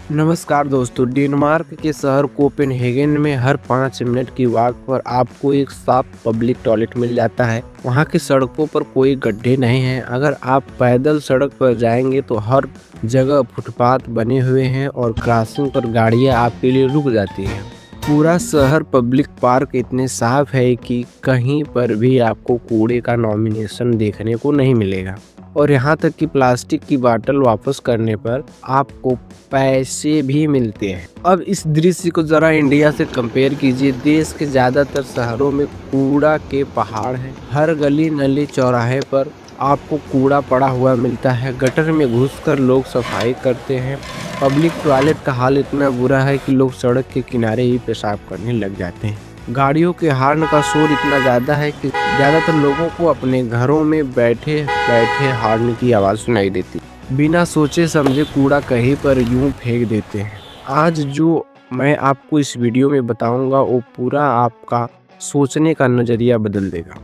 नमस्कार दोस्तों, डेनमार्क के शहर कोपेनहेगन में हर 5 मिनट की वॉक पर आपको एक साफ पब्लिक टॉयलेट मिल जाता है। वहाँ की सड़कों पर कोई गड्ढे नहीं हैं। अगर आप पैदल सड़क पर जाएंगे तो हर जगह फुटपाथ बने हुए हैं और क्रॉसिंग पर गाड़ियाँ आपके लिए रुक जाती हैं। पूरा शहर पब्लिक पार्क इतने साफ है कि कहीं पर भी आपको कूड़े का नॉमिनेशन देखने को नहीं मिलेगा। और यहाँ तक कि प्लास्टिक की बोतल वापस करने पर आपको पैसे भी मिलते हैं। अब इस दृश्य को जरा इंडिया से कंपेयर कीजिए। देश के ज्यादातर शहरों में कूड़ा के पहाड़ हैं। हर गली नली चौराहे पर आपको कूड़ा पड़ा हुआ मिलता है। गटर में घुसकर लोग सफाई करते हैं। पब्लिक टॉयलेट का हाल इतना बुरा है कि लोग सड़क के किनारे ही पेशाब करने लग जाते हैं। गाड़ियों के हॉर्न का शोर इतना ज़्यादा है कि ज़्यादातर लोगों को अपने घरों में बैठे बैठे हॉर्न की आवाज़ सुनाई देती। बिना सोचे समझे कूड़ा कहीं पर यूं फेंक देते हैं। आज जो मैं आपको इस वीडियो में बताऊंगा वो पूरा आपका सोचने का नज़रिया बदल देगा।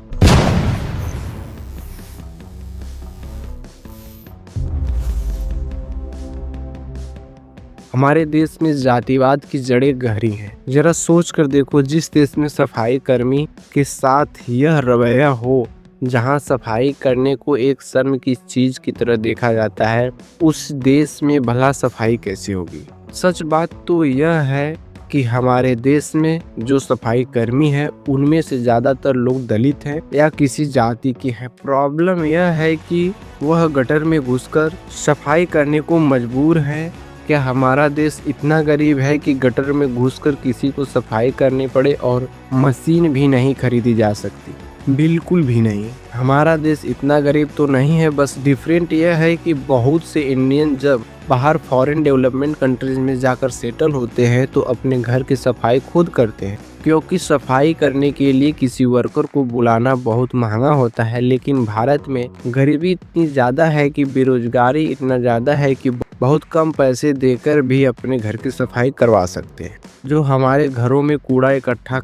हमारे देश में जातिवाद की जड़ें गहरी हैं। जरा सोच कर देखो, जिस देश में सफाई कर्मी के साथ यह रवैया हो, जहां सफाई करने को एक शर्म की चीज की तरह देखा जाता है, उस देश में भला सफाई कैसे होगी। सच बात तो यह है कि हमारे देश में जो सफाई कर्मी है उनमें से ज़्यादातर लोग दलित हैं या किसी जाति के हैं। प्रॉब्लम यह है कि वह गटर में घुसकर सफाई करने को मजबूर है। क्या हमारा देश इतना गरीब है कि गटर में घुसकर किसी को सफाई करनी पड़े और मशीन भी नहीं खरीदी जा सकती? बिल्कुल भी नहीं। हमारा देश इतना गरीब तो नहीं है। बस डिफरेंट यह है कि बहुत से इंडियन जब बाहर फॉरेन डेवलपमेंट कंट्रीज में जाकर सेटल होते हैं तो अपने घर की सफाई खुद करते हैं, क्योंकि सफाई करने के लिए किसी वर्कर को बुलाना बहुत महंगा होता है। लेकिन भारत में गरीबी इतनी ज़्यादा है कि बेरोजगारी इतना ज़्यादा है कि बहुत कम पैसे देकर भी अपने घर की सफाई करवा सकते हैं। जो हमारे घरों में कूड़ा इकट्ठा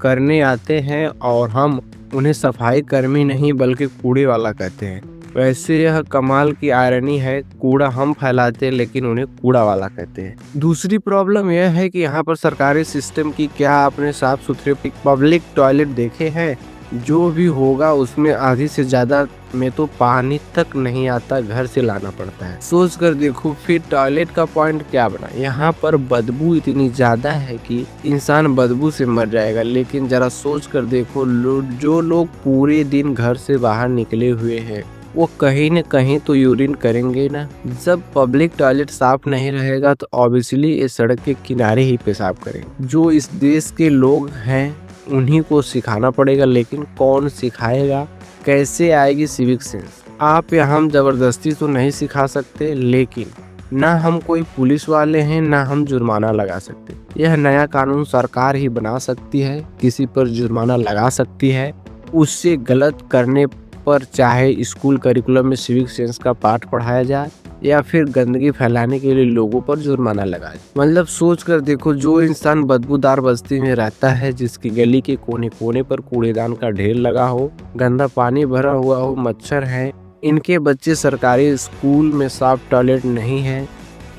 करने आते हैं और हम उन्हें सफाई कर्मी नहीं बल्कि कूड़े वाला कहते हैं। वैसे यह कमाल की आयरनी है, कूड़ा हम फैलाते हैं लेकिन उन्हें कूड़ा वाला कहते हैं। दूसरी प्रॉब्लम यह है कि यहाँ पर सरकारी सिस्टम की क्या आपने साफ सुथरे पब्लिक टॉयलेट देखे हैं? जो भी होगा उसमें आधी से ज़्यादा में तो पानी तक नहीं आता, घर से लाना पड़ता है। सोच कर देखो फिर टॉयलेट का पॉइंट क्या बना। यहाँ पर बदबू इतनी ज़्यादा है कि इंसान बदबू से मर जाएगा। लेकिन ज़रा सोच कर देखो, जो लोग पूरे दिन घर से बाहर निकले हुए हैं वो कहीं न कहीं तो यूरिन करेंगे ना। जब पब्लिक टॉयलेट साफ नहीं रहेगा तो ऑब्वियसली ये सड़क के किनारे ही पेशाब करेंगे। जो इस देश के लोग हैं उन्हीं को सिखाना पड़ेगा, लेकिन कौन सिखाएगा? कैसे आएगी सिविक सेंस? आप या हम जबरदस्ती तो नहीं सिखा सकते, लेकिन ना हम कोई पुलिस वाले हैं ना हम जुर्माना लगा सकते। यह नया कानून सरकार ही बना सकती है, किसी पर जुर्माना लगा सकती है। उससे गलत करने पर चाहे स्कूल करिकुलम में सिविक सेंस का पाठ पढ़ाया जाए या फिर गंदगी फैलाने के लिए लोगों पर जुर्माना लगाए। मतलब सोच कर देखो, जो इंसान बदबूदार बस्ती में रहता है, जिसकी गली के कोने कोने पर कूड़ेदान का ढेर लगा हो, गंदा पानी भरा हुआ हो, मच्छर है, इनके बच्चे सरकारी स्कूल में साफ टॉयलेट नहीं है,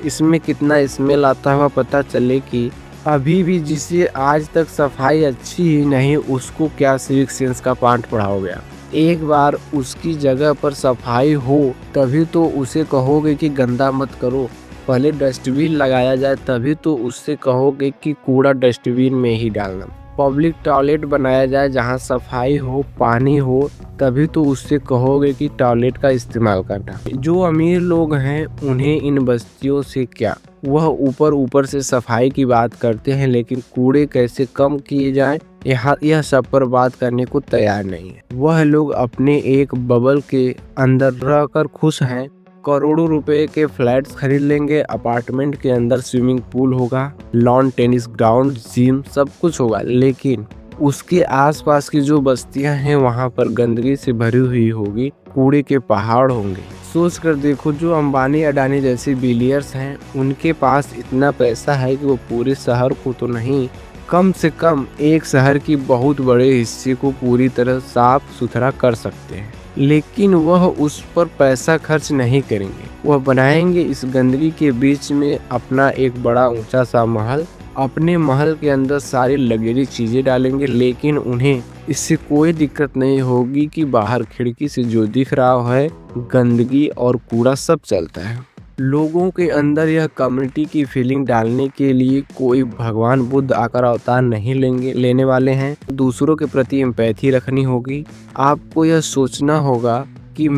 इसमें कितना स्मेल आता हुआ पता चले कि अभी भी जिसे आज तक सफाई अच्छी ही नहीं उसको क्या सिविक सेंस का पाठ पढ़ाओगे? एक बार उसकी जगह पर सफाई हो तभी तो उसे कहोगे कि गंदा मत करो। पहले डस्टबिन लगाया जाए तभी तो उससे कहोगे कि कूड़ा डस्टबिन में ही डालना। पब्लिक टॉयलेट बनाया जाए जहां सफाई हो, पानी हो, तभी तो उससे कहोगे कि टॉयलेट का इस्तेमाल करना। जो अमीर लोग हैं उन्हें इन बस्तियों से क्या, वह ऊपर से सफाई की बात करते हैं लेकिन कूड़े कैसे कम किए जाएं यह सब पर बात करने को तैयार नहीं है। वह लोग अपने एक बबल के अंदर रहकर खुश हैं। करोड़ों रुपए के फ्लैट्स खरीद लेंगे, अपार्टमेंट के अंदर स्विमिंग पूल होगा, लॉन टेनिस ग्राउंड, जिम, सब कुछ होगा, लेकिन उसके आसपास की जो बस्तियां हैं वहां पर गंदगी से भरी हुई होगी, कूड़े के पहाड़ होंगे। सोच कर देखो, जो अंबानी अडानी जैसे बिलियर्स हैं उनके पास इतना पैसा है कि वो पूरे शहर को तो नहीं, कम से कम एक शहर की बहुत बड़े हिस्से को पूरी तरह साफ सुथरा कर सकते हैं। लेकिन वह उस पर पैसा खर्च नहीं करेंगे। वह बनाएंगे इस गंदगी के बीच में अपना एक बड़ा ऊंचा सा महल। अपने महल के अंदर सारी लग्जरी चीजें डालेंगे, लेकिन उन्हें इससे कोई दिक्कत नहीं होगी कि बाहर खिड़की से जो दिख रहा है गंदगी और कूड़ा सब चलता है। लोगों के अंदर यह कम्युनिटी की फीलिंग डालने के लिए कोई भगवान बुद्ध आकर अवतार नहीं लेने वाले हैं। दूसरों के प्रति एम्पैथी रखनी होगी। आपको यह सोचना होगा कि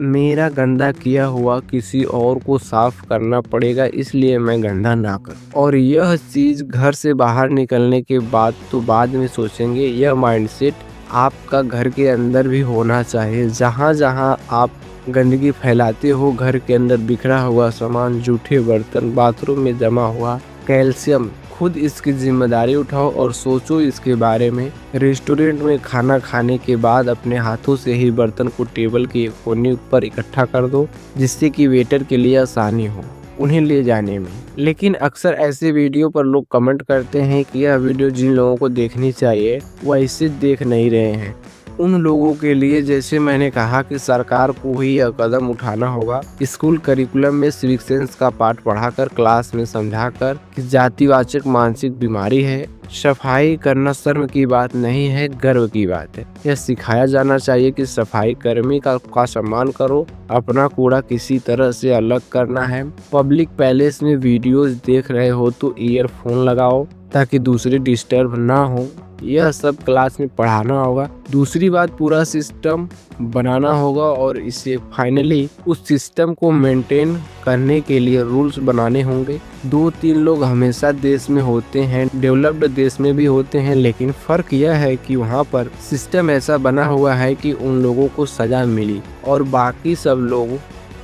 मेरा गंदा किया हुआ किसी और को साफ करना पड़ेगा, इसलिए मैं गंदा ना कर। और यह चीज घर से बाहर निकलने के बाद तो बाद में सोचेंगे। यह माइंडसेट आपका घर के अंदर भी होना चाहिए। जहाँ जहाँ आप गंदगी फैलाते हो, घर के अंदर बिखरा हुआ सामान, जूठे बर्तन, बाथरूम में जमा हुआ कैल्शियम, खुद इसकी जिम्मेदारी उठाओ और सोचो इसके बारे में। रेस्टोरेंट में खाना खाने के बाद अपने हाथों से ही बर्तन को टेबल के एक कोने पर इकट्ठा कर दो, जिससे कि वेटर के लिए आसानी हो उन्हें ले जाने में। लेकिन अक्सर ऐसे वीडियो पर लोग कमेंट करते हैं कि यह वीडियो जिन लोगों को देखनी चाहिए वह इसे देख नहीं रहे हैं। उन लोगों के लिए, जैसे मैंने कहा, कि सरकार को ही यह कदम उठाना होगा। स्कूल करिकुलम में सिविक सेंस का पाठ पढ़ाकर, क्लास में समझाकर कि जातिवाचक मानसिक बीमारी है, सफाई करना शर्म की बात नहीं है, गर्व की बात है। यह सिखाया जाना चाहिए कि सफाई कर्मी का सम्मान करो, अपना कूड़ा किसी तरह से अलग करना है। पब्लिक पैलेस में वीडियोस देख रहे हो तो ईयरफोन लगाओ ताकि दूसरे डिस्टर्ब ना हो। यह सब क्लास में पढ़ाना होगा। दूसरी बात, पूरा सिस्टम बनाना होगा और इसे फाइनली उस सिस्टम को मेंटेन करने के लिए रूल्स बनाने होंगे। 2-3 लोग हमेशा देश में होते हैं, डेवलप्ड देश में भी होते हैं, लेकिन फ़र्क यह है कि वहाँ पर सिस्टम ऐसा बना हुआ है कि उन लोगों को सज़ा मिली और बाकी सब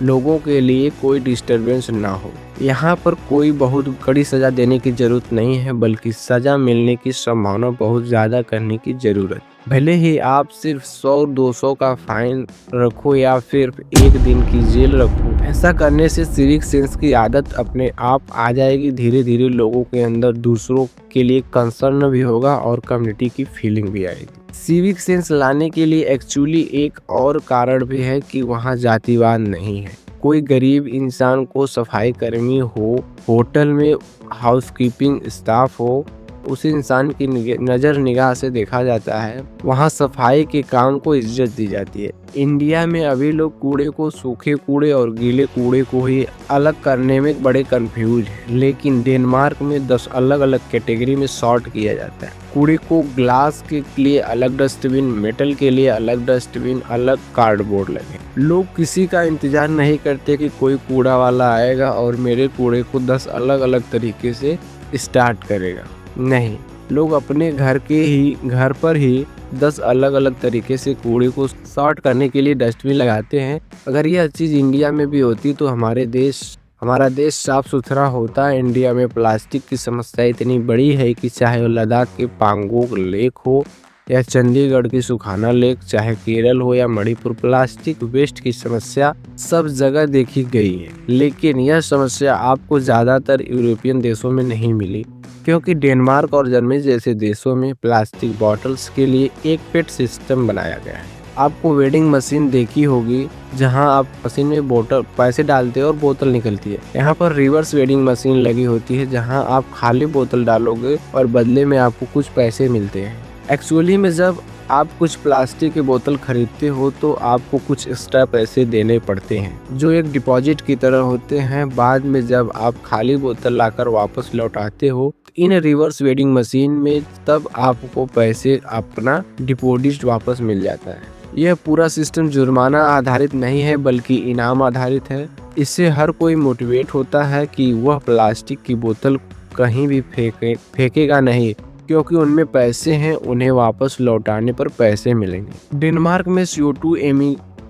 लोगों के लिए कोई डिस्टरबेंस ना हो। यहाँ पर कोई बहुत कड़ी सज़ा देने की ज़रूरत नहीं है, बल्कि सज़ा मिलने की संभावना बहुत ज़्यादा करने की ज़रूरत। भले ही आप सिर्फ 100-200 का फाइन रखो या फिर 1 दिन की जेल रखो, ऐसा करने से सिविक सेंस की आदत अपने आप आ जाएगी। धीरे धीरे लोगों के अंदर दूसरों के लिए कंसर्न भी होगा और कम्युनिटी की फीलिंग भी आएगी। सिविक सेंस लाने के लिए एक्चुअली एक और कारण भी है कि वहाँ जातिवाद नहीं है। कोई गरीब इंसान को सफाई कर्मी हो, होटल में हाउसकीपिंग स्टाफ हो, उस इंसान की नज़र निगाह से देखा जाता है। वहाँ सफाई के काम को इज्जत दी जाती है। इंडिया में अभी लोग कूड़े को सूखे कूड़े और गीले कूड़े को ही अलग करने में बड़े कंफ्यूज हैं, लेकिन डेनमार्क में 10 अलग अलग कैटेगरी में सॉर्ट किया जाता है। कूड़े को ग्लास के लिए अलग डस्टबिन, मेटल के लिए अलग डस्टबिन, अलग कार्डबोर्ड लगे। लोग किसी का इंतजार नहीं करते कि कोई कूड़ा वाला आएगा और मेरे कूड़े को 10 अलग अलग तरीके से स्टार्ट करेगा। नहीं, लोग अपने घर पर ही 10 अलग अलग तरीके से कूड़े को सॉर्ट करने के लिए डस्टबिन लगाते हैं। अगर यह चीज़ इंडिया में भी होती तो हमारा देश साफ सुथरा होता। इंडिया में प्लास्टिक की समस्या इतनी बड़ी है कि चाहे वो लद्दाख के पांगोंग लेक हो या चंडीगढ़ की सुखाना लेक, चाहे केरल हो या मणिपुर, प्लास्टिक वेस्ट की समस्या सब जगह देखी गई है। लेकिन यह समस्या आपको ज़्यादातर यूरोपियन देशों में नहीं मिली, क्योंकि डेनमार्क और जर्मनी जैसे देशों में प्लास्टिक बॉटल्स के लिए एक पेट सिस्टम बनाया गया है। आपको वेडिंग मशीन देखी होगी, जहां आप मशीन में बोतल पैसे डालते हो और बोतल निकलती है। यहाँ पर रिवर्स वेडिंग मशीन लगी होती है, जहां आप खाली बोतल डालोगे और बदले में आपको कुछ पैसे मिलते हैं। एक्चुअली में जब आप कुछ प्लास्टिक की बोतल खरीदते हो तो आपको कुछ एक्स्ट्रा पैसे देने पड़ते हैं, जो एक डिपॉजिट की तरह होते हैं। बाद में जब आप खाली बोतल लाकर वापस लौटाते हो इन रिवर्स वेडिंग मशीन में, तब आपको पैसे अपना डिपॉजिट वापस मिल जाता है। यह पूरा सिस्टम जुर्माना आधारित नहीं है, बल्कि इनाम आधारित है। इससे हर कोई मोटिवेट होता है कि वह प्लास्टिक की बोतल कहीं भी फेंकेगा नहीं, क्योंकि उनमें पैसे हैं, उन्हें वापस लौटाने पर पैसे मिलेंगे। डेनमार्क में CO2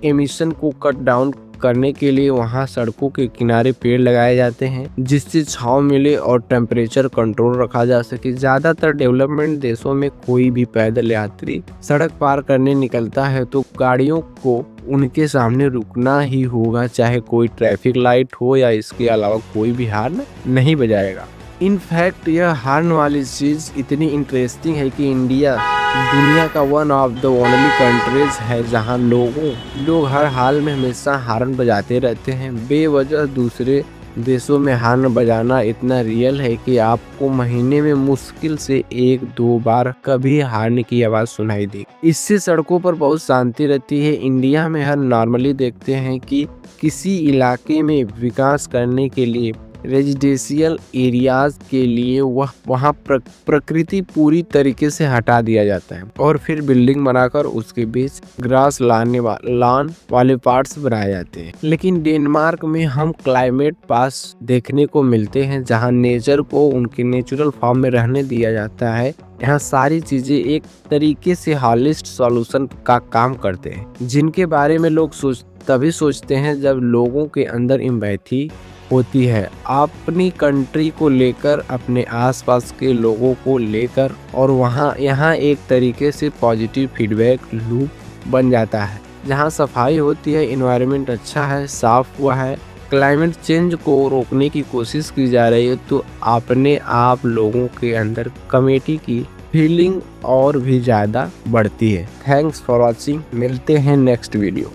एमिशन को कट डाउन करने के लिए वहां सड़कों के किनारे पेड़ लगाए जाते हैं, जिससे छांव मिले और टेम्परेचर कंट्रोल रखा जा सके। ज्यादातर डेवलपमेंट देशों में कोई भी पैदल यात्री सड़क पार करने निकलता है तो गाड़ियों को उनके सामने रुकना ही होगा, चाहे कोई ट्रैफिक लाइट हो या इसके अलावा कोई भी हॉर्न नहीं बजाएगा। इनफैक्ट यह हारन वाली चीज़ इतनी इंटरेस्टिंग है कि इंडिया दुनिया का one of the only countries है जहां लोग हर हाल में हमेशा हारन बजाते रहते हैं। बेवजह दूसरे देशों में हार्न बजाना इतना रियल है कि आपको महीने में मुश्किल से 1-2 बार कभी हार्न की आवाज़ सुनाई देगी। इससे सड़कों पर बहुत शांति रहती है। इंडिया में हर नॉर्मली देखते हैं कि किसी इलाके में विकास करने के लिए रेजिडेंशियल एरियाज के लिए वहाँ प्रकृति पूरी तरीके से हटा दिया जाता है और फिर बिल्डिंग बनाकर उसके बीच ग्रास लॉन वाले पार्ट्स बनाए जाते हैं। लेकिन डेनमार्क में हम क्लाइमेट पास देखने को मिलते हैं जहाँ नेचर को उनके नेचुरल फॉर्म में रहने दिया जाता है। यहाँ सारी चीजें एक तरीके से हॉलिस्ट सॉल्यूशन का काम करते हैं, जिनके बारे में लोग तभी सोचते हैं जब लोगों के अंदर एम्पैथी होती है, अपनी कंट्री को लेकर, अपने आसपास के लोगों को लेकर, और यहाँ एक तरीके से पॉजिटिव फीडबैक लूप बन जाता है। जहाँ सफाई होती है, एनवायरनमेंट अच्छा है, साफ हुआ है, क्लाइमेट चेंज को रोकने की कोशिश की जा रही है, तो अपने आप लोगों के अंदर कमेटी की फीलिंग और भी ज़्यादा बढ़ती है। थैंक्स फॉर वॉचिंग, मिलते हैं नेक्स्ट वीडियो।